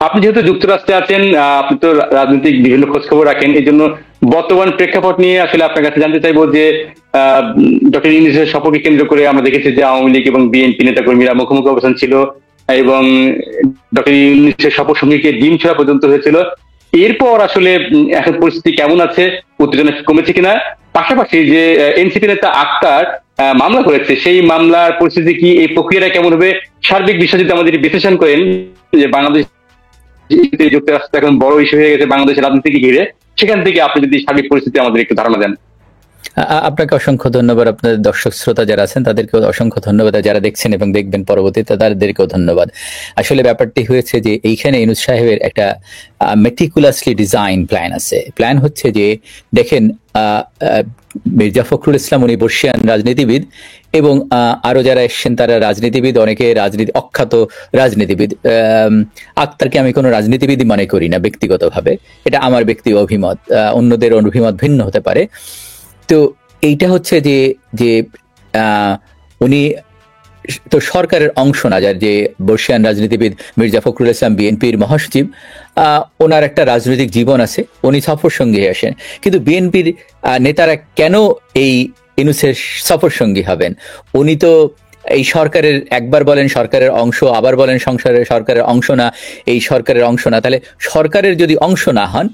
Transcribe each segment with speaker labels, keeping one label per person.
Speaker 1: আপনি যেহেতু যুক্তরাষ্ট্রে আছেন, আপনি তো রাজনৈতিক বিভিন্ন খোঁজ খবর রাখেন, এই জন্য বর্তমান প্রেক্ষাপট নিয়ে আসলে আপনার কাছে জানতে চাইবো যে ডক্টর ইউনূসের সফরকে কেন্দ্র করে আমরা দেখেছি যে আওয়ামী লীগ এবং বিএনপি নেতাকর্মীরা মুখোমুখি অবস্থান ছিল, এবং ডক্টর ইউনূসের সফর সঙ্গীকে ডিম ছোড়া পর্যন্ত হয়েছিল। এরপর আসলে এখন পরিস্থিতি কেমন আছে, উত্তেজনা কমেছে কিনা, পাশাপাশি যে এনসিপি নেতা আক্তার মামলা করেছে, সেই মামলার পরিস্থিতি কি, এই প্রক্রিয়াটা কেমন হবে, সার্বিক বিষয় যদি আমাদের বিশ্লেষণ করেন যে বাংলাদেশ যুক্তরাষ্ট্র এখন বড় ইস্যু হয়ে গেছে বাংলাদেশের রাজনীতিকে ঘিরে, সেখান থেকে আপনি যদি সার্বিক পরিস্থিতি আমাদের একটু ধারণা দেন।
Speaker 2: আপনাকে অসংখ্য ধন্যবাদ। আপনাদের দর্শক শ্রোতা যারা আছেন তাদেরকেও অসংখ্য ধন্যবাদ, যারা দেখছেন এবং দেখবেন পরবর্তীতে তাদেরকেও ধন্যবাদ। আসলে ব্যাপারটি হয়েছে যে এইখানে ইউনূস সাহেবের একটা মেটিকুলাসলি ডিজাইন প্ল্যান আছে। প্ল্যান হচ্ছে যে দেখেন, মির্জা ফখরুল ইসলাম উনি বর্ষিয়ান রাজনীতিবিদ, এবং আরো যারা এসছেন তারা রাজনীতিবিদ, অনেকে অখ্যাত রাজনীতিবিদ। আক্তারকে আমি কোনো রাজনীতিবিদই মনে করি না ব্যক্তিগতভাবে, এটা আমার ব্যক্তি অভিমত, অন্যদের অভিমত ভিন্ন হতে পারে। তো এইটা হচ্ছে যে যে উনি তো সরকারের অংশ না, যার যে বর্ষিয়ান রাজনীতিবিদ মির্জা ফখরুল ইসলাম বিএনপির মহাসচিব, ওনার একটা রাজনৈতিক জীবন আছে, উনি সফর সঙ্গী আসেন। কিন্তু বিএনপির নেতারা কেন এই ইউনূসের সফর সঙ্গী হবেন? উনি তো এই সরকারের, একবার বলেন সরকারের অংশ, আবার বলেন সরকারের অংশ না, এই সরকারের অংশ না। তাহলে সরকারের যদি অংশ না হন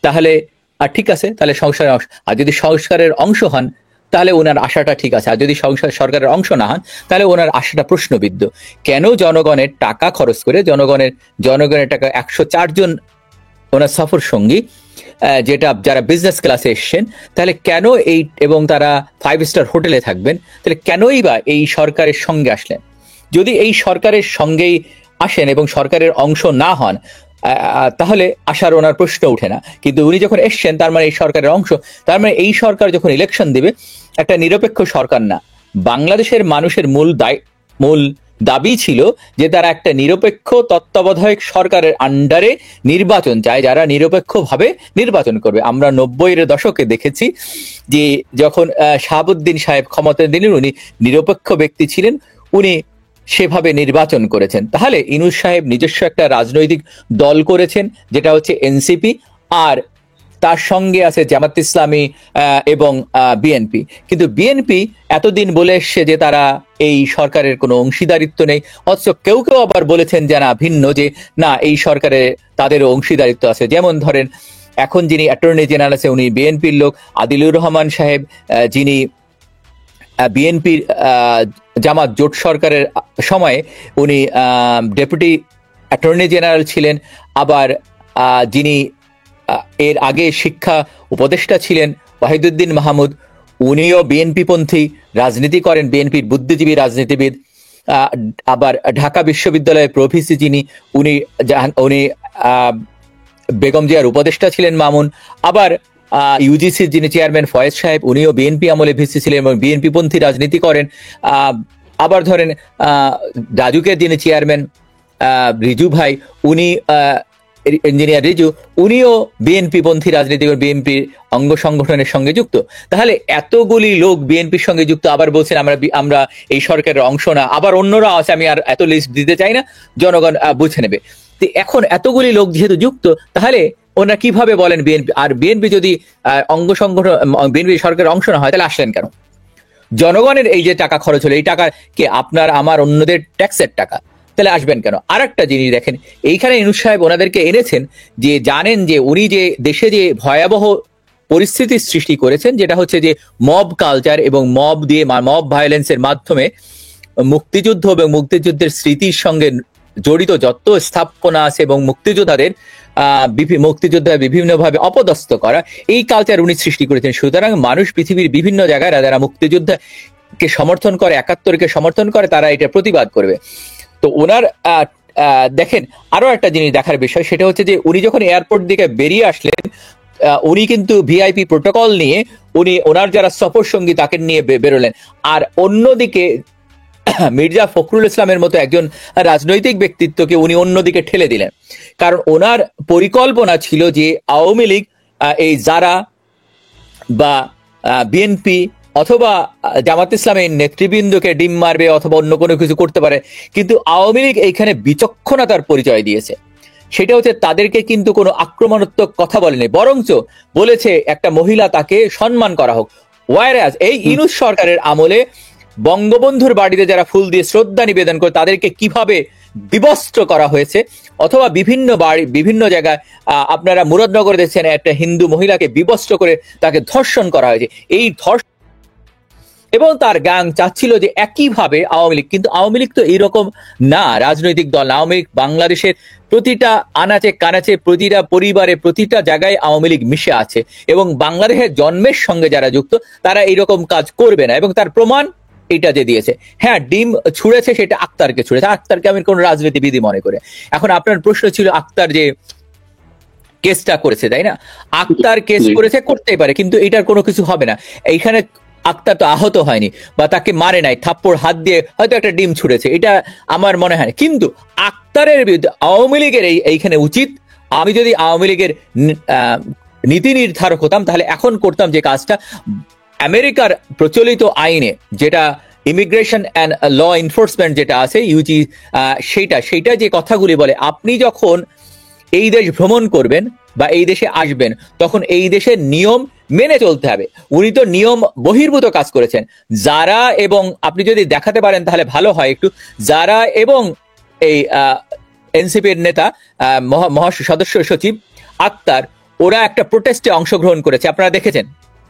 Speaker 2: তাহলে আর ঠিক আছে, তাহলে সংস্কারের অংশ। আর যদি সংস্কারের অংশ হন তাহলে ওনার আশাটা ঠিক আছে, আর যদি সরকারের অংশ না হন তাহলে ওনার আশাটা প্রশ্নবিদ্ধ। কেন জনগণের টাকা খরচ করে, জনগণের টাকা 104 জন ওনার সফর সঙ্গী, যেটা যারা বিজনেস ক্লাসে এসছেন, তাহলে কেন এই, এবং তারা 5 স্টার হোটেলে থাকবেন, তাহলে কেনই বা এই সরকারের সঙ্গে আসলেন? যদি এই সরকারের সঙ্গেই আসেন এবং সরকারের অংশ না হন তাহলে আসার ওনার প্রশ্ন উঠে না। কিন্তু উনি যখন এসছেন তার মানে এই সরকারের অংশ, তার মানে এই সরকার যখন ইলেকশন দিবে, একটা নিরপেক্ষ সরকার না। বাংলাদেশের মানুষের মূল দাবি ছিল যে তারা একটা নিরপেক্ষ তত্ত্বাবধায়ক সরকারের আন্ডারে নির্বাচন চায়, যারা নিরপেক্ষভাবে নির্বাচন করবে। আমরা 90-এর দশকে দেখেছি যে যখন শাহাবুদ্দিন সাহেব ক্ষমতায় দিলেন, উনি নিরপেক্ষ ব্যক্তি ছিলেন, উনি সেভাবে নির্বাচন করেছেন। তাহলে ইউনূস সাহেব নিজস্ব একটা রাজনৈতিক দল করেছেন, যেটা হচ্ছে এনসিপি, আর তার সঙ্গে আছে জামাত ইসলামী এবং বিএনপি। কিন্তু বিএনপি এতদিন বলে এসছে যে তারা এই সরকারের কোনো অংশীদারিত্ব নেই, অথচ কেউ কেউ আবার বলেছেন যে না, ভিন্ন, যে না, এই সরকারে তাদেরও অংশীদারিত্ব আছে। যেমন ধরেন, এখন যিনি অ্যাটর্নি জেনারেল আছে উনি বিএনপির লোক, আদিলুর রহমান সাহেব, যিনি বিএনপির জামাত জোট সরকারের সময়ে উনি ডেপুটি অ্যাটর্নি জেনারেল ছিলেন। আবার যিনি এর আগে শিক্ষা উপদেষ্টা ছিলেন ওয়াহিদুদ্দিন মাহমুদ, উনিও বিএনপি পন্থী রাজনীতি করেন, বিএনপির বুদ্ধিজীবী রাজনীতিবিদ। আবার ঢাকা বিশ্ববিদ্যালয়ের প্রভিসি যিনি, উনি বেগম জিয়ার উপদেষ্টা ছিলেন মামুন। আবার ইউজিসির যিনি চেয়ারম্যান ফয়েজ সাহেব, উনিও বিএনপি আমলে ভিসি ছিলেন এবং বিএনপি পন্থী রাজনীতি করেন। আবার ধরেন রাজুকের যিনি চেয়ারম্যান রিজু ভাই, উনি ইঞ্জিনিয়ার রিজু, উনিও বিএনপি পন্থী রাজনীতি করে বিএনপির অঙ্গ সংগঠনের সঙ্গে যুক্ত। তাহলে এতগুলি লোক বিএনপির সঙ্গে যুক্ত, আবার বলছেন আমরা এই সরকারের অংশ না, আবার অন্যরা আছে, আমি আর এত লিস্ট দিতে চাই না, জনগণ বুঝে নেবে। তো এখন এতগুলি লোক যেহেতু যুক্ত, তাহলে ওনারা কিভাবে বলেন বিএনপি? আর বিএনপি যদি অঙ্গ সংগঠন, বিএনপি সরকারের অংশ না হয়, তাহলে আসলেন কেন? জনগণের এই যে টাকা খরচ হলো, এই টাকা কি আপনার আমার অন্যদের ট্যাক্সের টাকা, তাহলে আসবেন কেন? আর একটা জিনিস দেখেন, এইখানে ইউনূস সাহেব ওনাদেরকে এনেছেন যে জানেন যে উনি যে দেশে যে ভয়াবহ পরিস্থিতির সৃষ্টি করেছেন, যেটা হচ্ছে যে মব কালচার এবং মব ভায়োলেন্সের মাধ্যমে মুক্তিযুদ্ধ এবং মুক্তিযুদ্ধের স্মৃতির সঙ্গে জড়িত যত স্থাপনা আছে এবং মুক্তিযোদ্ধাদের বিভিন্নভাবে অপদস্থ করা, এই কালচার উনি সৃষ্টি করেছেন। সুতরাং মানুষ পৃথিবীর বিভিন্ন জায়গায় যারা মুক্তিযোদ্ধাকে সমর্থন করে, 71-কে সমর্থন করে, তারা এটা প্রতিবাদ করবে। তো ওনার দেখেন আরো একটা জিনিস দেখার বিষয়, সেটা হচ্ছে যে উনি যখন এয়ারপোর্ট দিকে বেরিয়ে আসলেন, উনি কিন্তু ভিআইপি প্রোটোকল নিয়ে ওনার যারা সফর সঙ্গী তাকে নিয়ে বেরোলেন। আর অন্যদিকে মির্জা ফখরুল ইসলামের মতো একজন রাজনৈতিক ব্যক্তিত্বকে উনি অন্যদিকে ঠেলে দিলেন, কারণ ওনার পরিকল্পনা ছিল যে আওয়ামী লীগ এই যারা বা বিএনপি অথবা জামাত ইসলামের নেতৃবৃন্দকে ডিম মারবে অথবা অন্য কোনো কিছু করতে পারে। কিন্তু আওয়ামী লীগ এইখানে বিচক্ষণতার পরিচয় দিয়েছে। সেটা হচ্ছে তাদেরকে কিন্তু কোনো আক্রমণাত্মক কথা বলেনি, বরঞ্চ বলেছে একটা মহিলা তাকে সম্মান করা হোক। ওয়াইরাজ এই ইউনূস সরকারের আমলে বঙ্গবন্ধুর বাড়িতে যারা ফুল দিয়ে শ্রদ্ধা নিবেদন করে তাদেরকে কিভাবে বিবস্ত্র করা হয়েছে, অথবা বিভিন্ন জায়গায় আপনারা মুরাদনগরে দেখছেন একটা হিন্দু মহিলাকে বিবস্ত্র করে তাকে ধর্ষণ করা হয়েছে। এই ধর্ষণ এবং তার গ্যাং চাচ্ছিল যে একইভাবে আওয়ামী লীগ, কিন্তু আওয়ামী লীগ তো এইরকম না, রাজনৈতিক দল না। আওয়ামী লীগ বাংলাদেশের প্রতিটা আনাচে কানাচে, প্রতিটা পরিবারে, প্রতিটা জায়গায় আওয়ামী লীগ মিশে আছে, এবং বাংলাদেশের জন্মের সঙ্গে যারা যুক্ত তারা এইরকম কাজ করবে না। এবং তার প্রমাণ এটা যে দিয়েছে। হ্যাঁ, ডিম ছুঁড়েছে সেটা আক্তারকে ছুঁড়েছে, আক্তারকে আমি কোন রাজনীতিবিদ মনে করে। এখন আপনার প্রশ্ন ছিল আক্তার যে কেসটা করেছে, তাই না? আক্তার কেস করেছে, করতেই পারে, কিন্তু এটার কোনো কিছু হবে না। এইখানে আক্তার তো আহত হয়নি বা তাকে মারে নাই, থাপ্পড় হাত দিয়ে হয়তো একটা ডিম ছুঁড়েছে, এটা আমার মনে হয় না। কিন্তু আক্তারের বিরুদ্ধে আওয়ামী লীগের এইখানে উচিত, আমি যদি আওয়ামী লীগের নীতি নির্ধারক হতাম তাহলে এখন করতাম যে কাজটা, আমেরিকার প্রচলিত আইনে যেটা ইমিগ্রেশন অ্যান্ড ল এনফোর্সমেন্ট যেটা আছে ইউজি, সেইটা যে কথাগুলি বলে, আপনি যখন এই দেশ ভ্রমণ করবেন বা এই দেশে আসবেন তখন এই দেশের নিয়ম মেনে চলতে হবে। উনি তো নিয়ম বহির্ভূত কাজ করেছেন। যারা, এবং আপনি যদি দেখাতে পারেন তাহলে ভালো হয় একটু, যারা এবং এই এনসিপির নেতা সদস্য সচিব আক্তার, ওরা একটা প্রোটেস্টে অংশগ্রহণ করেছে, আপনারা দেখেছেন,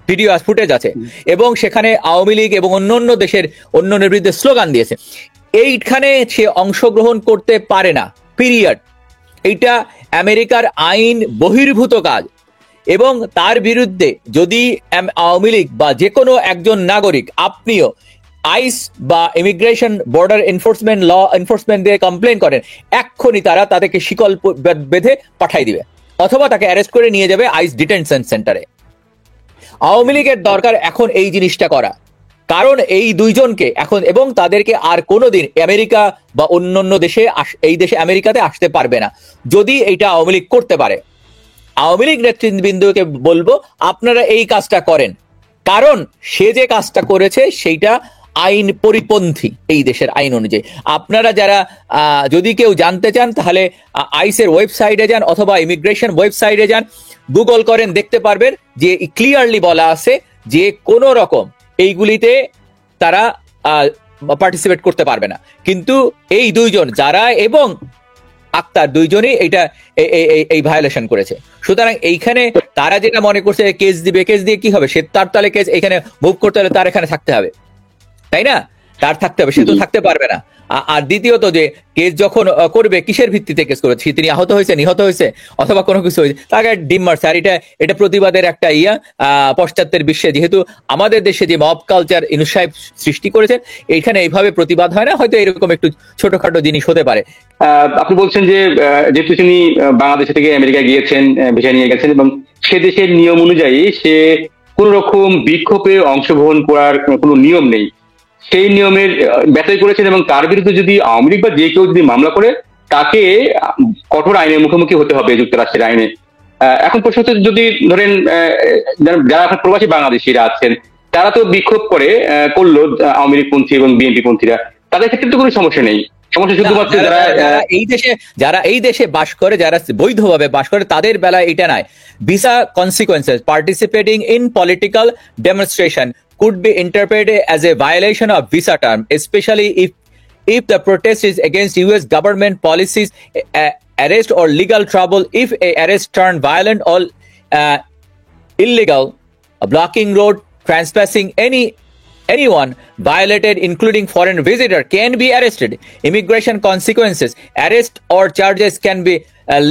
Speaker 2: ভিডিও ফুটেজ আছে, এবং সেখানে আওয়ামী লীগ এবং অন্যান্য দেশের অন্যান্যের বিরুদ্ধে স্লোগান দিয়েছে। এইখানে সে অংশগ্রহণ করতে পারে না, পিরিয়ড। এইটা আমেরিকার আইন বহির্ভূত কাজ, এবং তার বিরুদ্ধে যদি আওয়ামী লীগ বা যে কোনো একজন নাগরিক, আপনিও আইস বা immigration border enforcement law enforcement দিয়ে কমপ্লেন করেন, এক্ষুনি তারা তাদেরকে শিকল বেঁধে পাঠাই দিবে, অথবা তাকে অ্যারেস্ট করে নিয়ে যাবে আইস ডিটেনশন সেন্টারে। আওয়ামী লীগের দরকার এখন এই জিনিসটা করা, কারণ এই দুইজনকে এখন, এবং তাদেরকে আর কোনোদিন আমেরিকা বা অন্যান্য দেশে, এই দেশে আমেরিকাতে আসতে পারবে না যদি এইটা আওয়ামী লীগ করতে পারে। আওয়ামী লীগ নেতৃবৃন্দকে বলবো আপনারা এই কাজটা করেন, কারণ সে যে কাজটা করেছে সেইটা আইন পরিপন্থী এই দেশের আইন অনুযায়ী। আপনারা যারা যদি কেউ জানতে চান তাহলে আইসের ওয়েবসাইটে যান অথবা ইমিগ্রেশন ওয়েবসাইটে যান, গুগল করেন, দেখতে পারবেন যে ক্লিয়ারলি বলা আছে যে কোন রকম এইগুলিতে তারা পার্টিসিপেট করতে পারবে না। কিন্তু এই দুইজন যারা এবং আক্তার দুইজনই এটা এই ভায়োলেশন করেছে। সুতরাং এইখানে তারা যেটা মনে করছে কেস দিবে, কেস দিয়ে কি হবে, সে তার তাহলে কেস এখানে মুভ করতে হলে তার এখানে থাকতে হবে, তাই না? তার থাকতে হবে, সে তো থাকতে পারবে না। আর দ্বিতীয়ত যে কেস যখন করবে, কিসের ভিত্তিতে কেস করবে? তিনি আহত হয়েছে, নিহত হয়েছে, অথবা কোনো কিছু হয়েছে, তাকে ডিম মারছে। আর এটা প্রতিবাদের একটা পশ্চাত্যের বিশ্বে, যেহেতু আমাদের দেশে যে মব কালচার ইউনূস সাহেব সৃষ্টি করেছেন, এইখানে এইভাবে প্রতিবাদ হয় না, হয়তো এরকম একটু ছোটখাটো জিনিস হতে পারে।
Speaker 1: আপনি বলছেন যে যেহেতু তিনি বাংলাদেশ থেকে আমেরিকা গিয়েছেন, ভিসা নিয়ে গেছেন, এবং সে দেশের নিয়ম অনুযায়ী সে কোন রকম বিক্ষোভে অংশগ্রহণ করার কোনো নিয়ম নেই, সেই নিয়মের ব্যত্যয় করেছেন, এবং তার বিরুদ্ধে যদি আওয়ামী লীগ বা যে কেউ যদি মামলা করে তাকে কঠোর আইনের মুখোমুখি হতে হবে, যুক্তরাষ্ট্রের আইনে। এখন প্রশ্ন হচ্ছে, যদি ধরেন যারা এখন প্রবাসী বাংলাদেশিরা আছেন তারা তো বিক্ষোভ করলো আওয়ামী লীগ পন্থী এবং বিএনপি পন্থীরা, তাদের ক্ষেত্রে তো কোনো সমস্যা নেই। সমস্যা শুধুমাত্র
Speaker 2: যারা এই দেশে বাস করে, যারা বৈধভাবে বাস করে, তাদের বেলায় এটা নাই। Visa consequences participating in political demonstration could be interpreted as a violation of visa term, especially if the protest is against US government policies, arrest or legal trouble. If a arrest turned violent or illegal, blocking road, trespassing, anyone violated, including foreign visitor, can be arrested. Immigration consequences, arrest or charges can be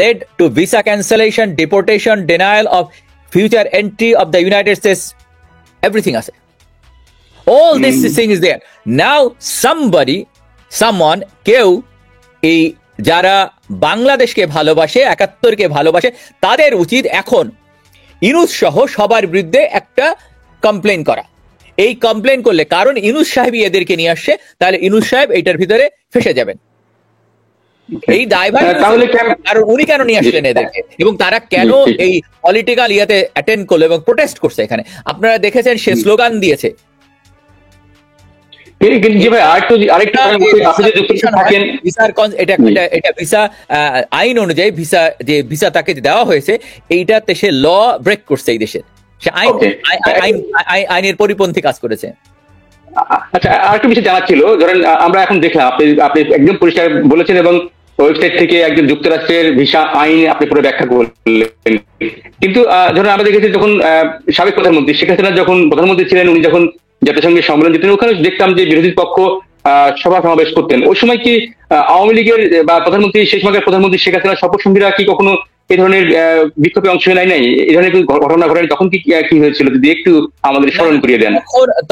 Speaker 2: led to visa cancellation, deportation, denial of future entry of the United States. Everything else. All this thing is there. Now someone কেউ এই যারা বাংলাদেশকে ভালোবাসে, ৭১কে ভালোবাসে, তাদের উচিত এখন ইউনূস সহ সবার বিরুদ্ধে একটা কমপ্লেন করা। এই কমপ্লেন করলে, কারণ ইউনূস সাহেবই এদেরকে নিয়ে আসছে, তাহলে ইউনূস সাহেব এইটার ভিতরে ফেসে যাবেন। এই দায়ভার, কারণ উনি কেন নিয়ে আসলেন এদেরকে, এবং তারা কেন এই পলিটিক্যাল অ্যাটেন্ড করলো এবং প্রোটেস্ট করছে। এখানে আপনারা দেখেছেন সে স্লোগান দিয়েছে।
Speaker 1: কিন্তু জি ভাই, আরেকটু আপনি যে যুক্তরাষ্ট্রে থাকেন।
Speaker 2: ভিসার এটা ভিসা আইন অনুযায়ী ভিসা তাকে দেওয়া হয়েছে, এইটাতে সে ল ব্রেক করছে এই দেশের, সে আইনের পরিপন্থী কাজ করেছে।
Speaker 1: আচ্ছা, আরেকটু বিষয় জানার ছিল, ধরেন আমরা এখন দেখলাম আপনি একদম পরিষ্কার বলেছেন এবং ওয়েবসাইট থেকে একজন যুক্তরাষ্ট্রের ভিসা আইন আপনি পুরো ব্যাখ্যা করলেন। কিন্তু ধরেন আমরা দেখেছি যখন সাবেক প্রধানমন্ত্রী শেখ হাসিনা যখন প্রধানমন্ত্রী ছিলেন, উনি যখন জাতিসংঘের সম্মেলন যেতেন, ওখানে দেখতাম যে বিরোধী পক্ষ সভা সমাবেশ করতেন। ওই সময় কি আওয়ামী লীগের বা প্রধানমন্ত্রী, সেই সময়কার প্রধানমন্ত্রী শেখ হাসিনার সফরসঙ্গীরা কি কখনো এই ধরনের বিক্ষোভে অংশ নেয় নাই? এই ধরনের ঘটনা ঘটেনি? তখন কি হয়েছিল যদি একটু আমাদের স্মরণ করিয়ে দেন।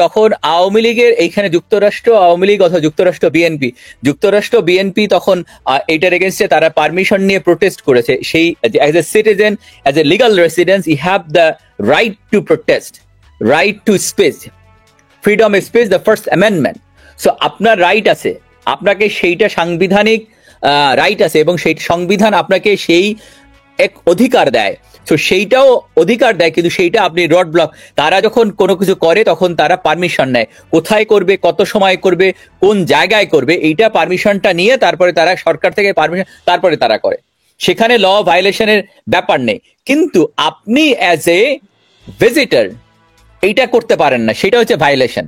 Speaker 2: তখন আওয়ামী লীগের এইখানে যুক্তরাষ্ট্র আওয়ামী লীগ অথবা যুক্তরাষ্ট্র বিএনপি তখন এটার এগেনস্টে তারা পারমিশন নিয়ে প্রোটেস্ট করেছে। সেই as a citizen, as a legal residence, you have the right to protest, right to speech, freedom of speech, the first amendment. So আপনার রাইট আছে, আপনাকে সেইটা সাংবিধানিক রাইট আছে, এবং সেই সংবিধান আপনাকে সেই এক অধিকার দেয়। তো সেইটাও অধিকার দেয়, কিন্তু সেইটা আপনি রড ব্লক, তারা যখন কোনো কিছু করে তখন তারা পারমিশন নেয়, কোথায় করবে, কত সময় করবে, কোন জায়গায় করবে, এইটা পারমিশনটা নিয়ে তারপরে তারা সরকার থেকে পারমিশন, তারপরে তারা করে। সেখানে ল ভায়োলেশনের ব্যাপার নেই। কিন্তু আপনি অ্যাজ এ ভিজিটর এইটা করতে পারেন না, সেটা হচ্ছে ভায়োলেশন।